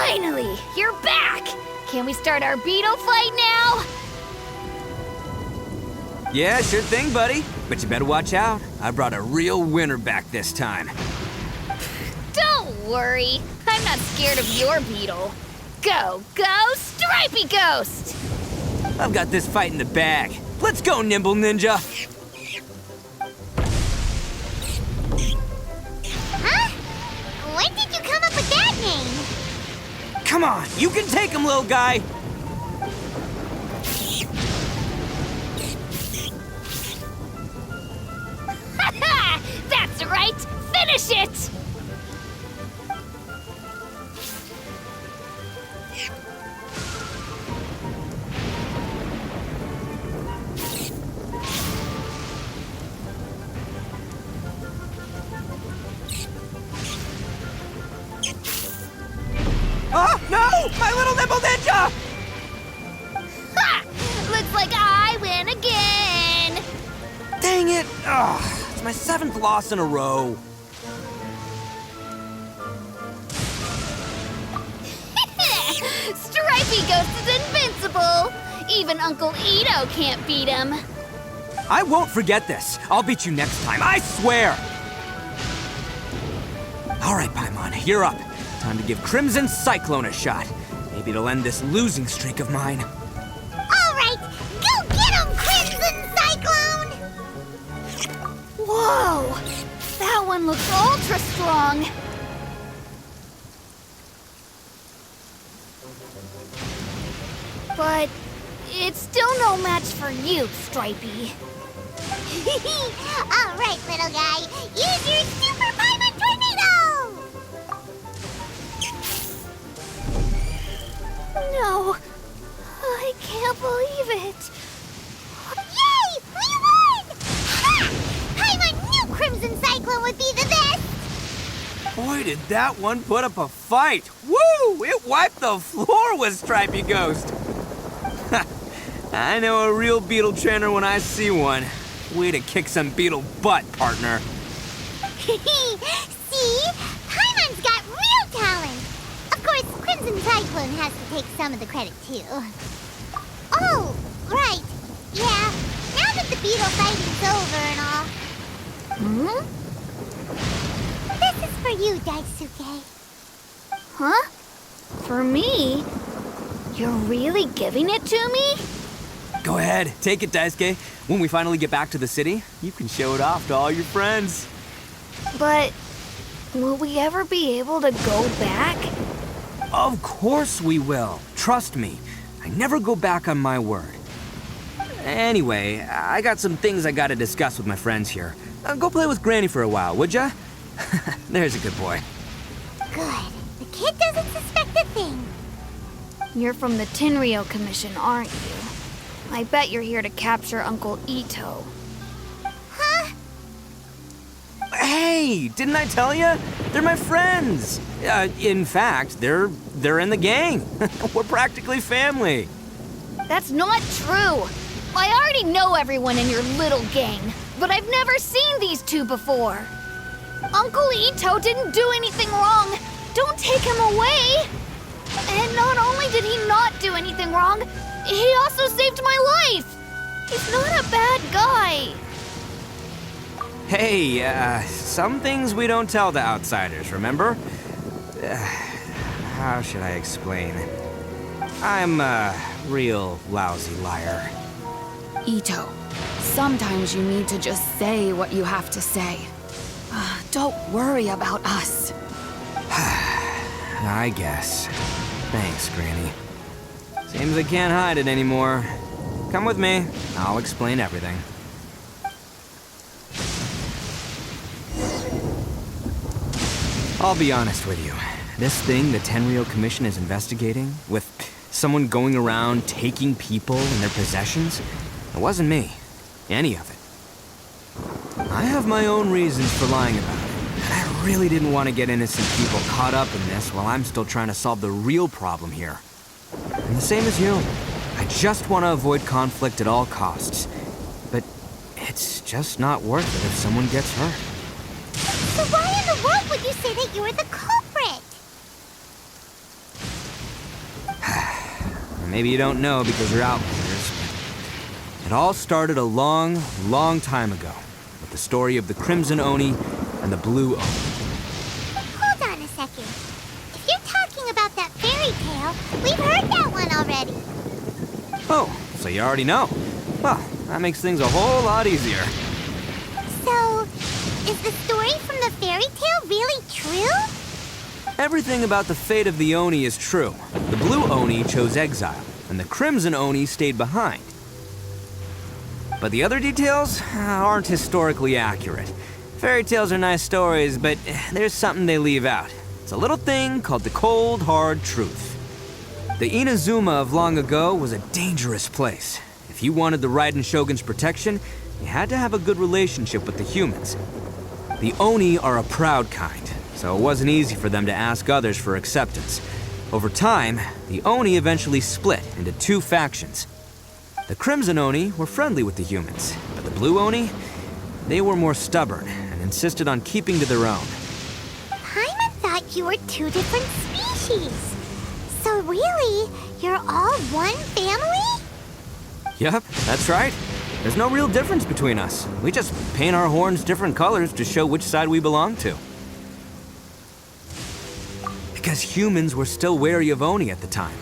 Finally! You're back! Can we start our beetle fight now? Yeah, sure thing, buddy. But you better watch out. I brought a real winner back this time. Don't worry. I'm not scared of your beetle. Go, Stripey Ghost! I've got this fight in the bag. Let's go, Nimble Ninja! Huh? When did you come up with that name? Come on, you can take him, little guy! That's right! Finish it! Oh, no! My little Nimble Ninja! Ha! Looks like I win again! Dang it! Ugh, it's my 7th loss in a row. Stripey Ghost is invincible! Even Uncle Ito can't beat him. I won't forget this. I'll beat you next time, I swear! All right, Paimon, you're up. Time to give Crimson Cyclone a shot. Maybe it'll end this losing streak of mine. All right, go get him, Crimson Cyclone! Whoa! That one looks ultra strong! But it's still no match for you, Stripey. All right, little guy, use your Super Paimon Tornado! No, I can't believe it. Yay! We won! Ha! Paimon knew Crimson Cyclone would be the best! Boy, did that one put up a fight. Woo! It wiped the floor with Stripey Ghost. I know a real beetle trainer when I see one. Way to kick some beetle butt, partner. See? Paimon's got real talent! Of course, Crimson Cyclone has to take some of the credit, too. Oh, right. Yeah, now that the beetle fighting's over and all. This is for you, Daisuke. Huh? For me? You're really giving it to me? Go ahead, take it, Daisuke. When we finally get back to the city, you can show it off to all your friends. But will we ever be able to go back? Of course we will. Trust me. I never go back on my word. Anyway, I got some things I gotta discuss with my friends here. Go play with Granny for a while, would ya? There's a good boy. Good. The kid doesn't suspect a thing. You're from the Tenryou Commission, aren't you? I bet you're here to capture Uncle Ito. Huh? Hey, didn't I tell you? They're my friends. In fact, they're in the gang. We're practically family. That's not true. I already know everyone in your little gang, but I've never seen these two before. Uncle Ito didn't do anything wrong. Don't take him away. And not only did he not do anything wrong, he also saved my life. He's not a bad guy. Hey, some things we don't tell to outsiders, remember? How should I explain? I'm a real lousy liar. Ito, sometimes you need to just say what you have to say. Don't worry about us. I guess. Thanks, Granny. Seems I can't hide it anymore. Come with me. I'll explain everything. I'll be honest with you. This thing the Tenryou Commission is investigating, with someone going around taking people and their possessions, it wasn't me. Any of it. I have my own reasons for lying about it, and I really didn't want to get innocent people caught up in this while I'm still trying to solve the real problem here. And the same as you. I just want to avoid conflict at all costs. But it's just not worth it if someone gets hurt. So why in the world would you say that you're the culprit? maybe you don't know because you're outlanders, but it all started a long, long time ago with the story of the Crimson Oni and the Blue Oni. Hold on a second. If you're talking about that fairy tale, we've heard that one already. Oh, so you already know. Well, that makes things a whole lot easier. So, is the story from the fairy tale really true? Everything about the fate of the Oni is true. The Blue Oni chose exile, and the Crimson Oni stayed behind. But the other details aren't historically accurate. Fairy tales are nice stories, but there's something they leave out. It's a little thing called the cold, hard truth. The Inazuma of long ago was a dangerous place. If you wanted the Raiden Shogun's protection, you had to have a good relationship with the humans. The Oni are a proud kind, so it wasn't easy for them to ask others for acceptance. Over time, the Oni eventually split into two factions. The Crimson Oni were friendly with the humans, but the Blue Oni, they were more stubborn and insisted on keeping to their own. Paimon thought you were two different species. So really, you're all one family? Yep, that's right. There's no real difference between us. We just paint our horns different colors to show which side we belong to. Because humans were still wary of Oni at the time.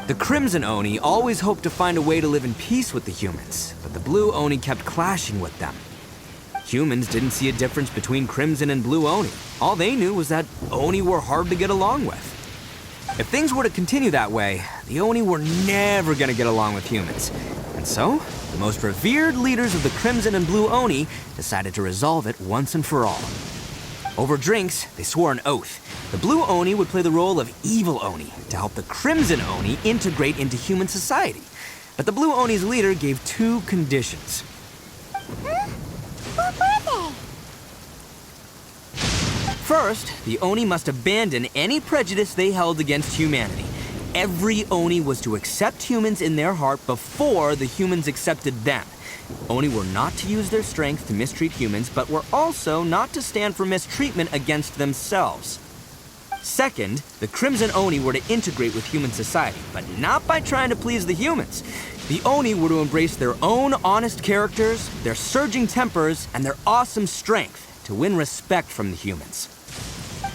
The Crimson Oni always hoped to find a way to live in peace with the humans, but the Blue Oni kept clashing with them. Humans didn't see a difference between Crimson and Blue Oni. All they knew was that Oni were hard to get along with. If things were to continue that way, the Oni were never gonna get along with humans. And so, the most revered leaders of the Crimson and Blue Oni decided to resolve it once and for all. Over drinks, they swore an oath. The Blue Oni would play the role of evil Oni to help the Crimson Oni integrate into human society. But the Blue Oni's leader gave two conditions. Huh? What were they? First, the Oni must abandon any prejudice they held against humanity. Every Oni was to accept humans in their heart before the humans accepted them. Oni were not to use their strength to mistreat humans, but were also not to stand for mistreatment against themselves. Second, the Crimson Oni were to integrate with human society, but not by trying to please the humans. The Oni were to embrace their own honest characters, their surging tempers, and their awesome strength to win respect from the humans.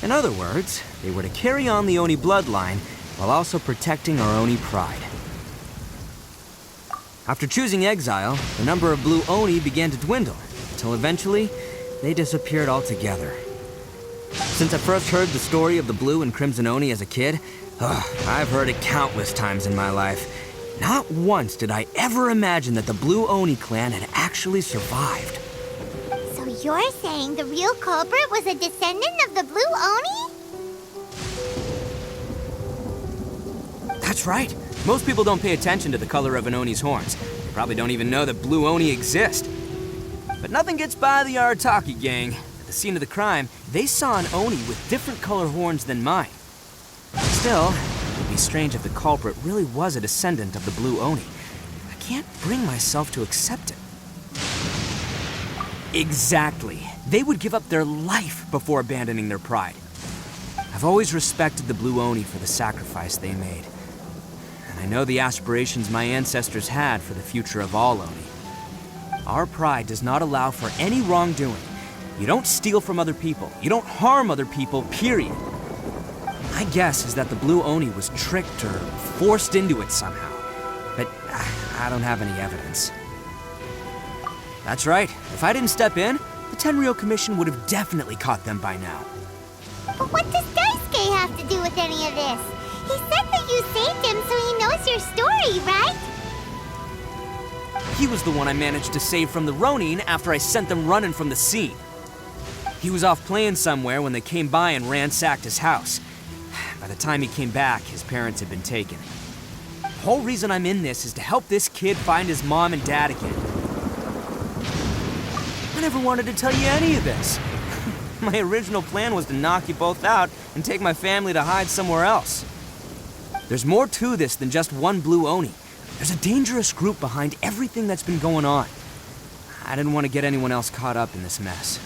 In other words, they were to carry on the Oni bloodline while also protecting our Oni pride. After choosing exile, the number of Blue Oni began to dwindle, until eventually, they disappeared altogether. Since I first heard the story of the Blue and Crimson Oni as a kid, I've heard it countless times in my life. Not once did I ever imagine that the Blue Oni clan had actually survived. So you're saying the real culprit was a descendant of the Blue Oni? That's right. Most people don't pay attention to the color of an Oni's horns. They probably don't even know that Blue Oni exist. But nothing gets by the Arataki gang. At the scene of the crime, they saw an Oni with different color horns than mine. Still, it would be strange if the culprit really was a descendant of the Blue Oni. I can't bring myself to accept it. Exactly. They would give up their life before abandoning their pride. I've always respected the Blue Oni for the sacrifice they made. And I know the aspirations my ancestors had for the future of all Oni. Our pride does not allow for any wrongdoing. You don't steal from other people. You don't harm other people, period. My guess is that the Blue Oni was tricked or forced into it somehow. But I don't have any evidence. That's right. If I didn't step in, the Tenryou Commission would have definitely caught them by now. But what does Daisuke have to do with any of this? He said that you saved him so he knows your story, right? He was the one I managed to save from the Ronin after I sent them running from the scene. He was off playing somewhere when they came by and ransacked his house. By the time he came back, his parents had been taken. The whole reason I'm in this is to help this kid find his mom and dad again. I never wanted to tell you any of this. My original plan was to knock you both out and take my family to hide somewhere else. There's more to this than just one Blue Oni. There's a dangerous group behind everything that's been going on. I didn't want to get anyone else caught up in this mess.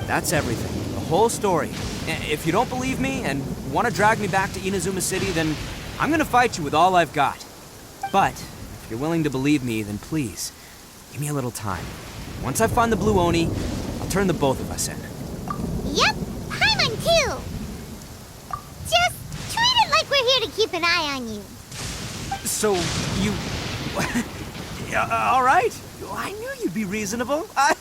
That's everything, the whole story. If you don't believe me and want to drag me back to Inazuma City, then I'm gonna fight you with all I've got. But, if you're willing to believe me, then please, give me a little time. Once I find the blue Oni, I'll turn the both of us in. Yep, Paimon too. Just treat it like we're here to keep an eye on you. So, you... all right. I knew you'd be reasonable. I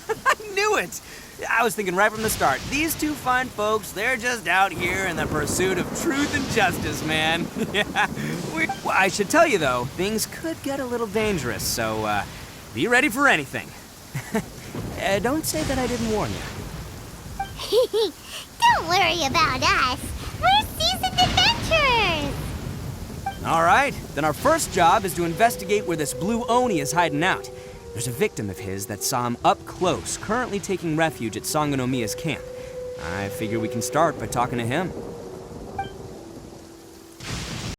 knew it. I was thinking right from the start, these two fine folks, they're just out here in the pursuit of truth and justice, man. Yeah. Well, I should tell you, though, things could get a little dangerous, so be ready for anything. Don't say that I didn't warn you. Don't worry about us. We're seasoned adventurers. All right, then our first job is to investigate where this blue Oni is hiding out. There's a victim of his that saw him up close, currently taking refuge at Sangonomiya's camp. I figure we can start by talking to him.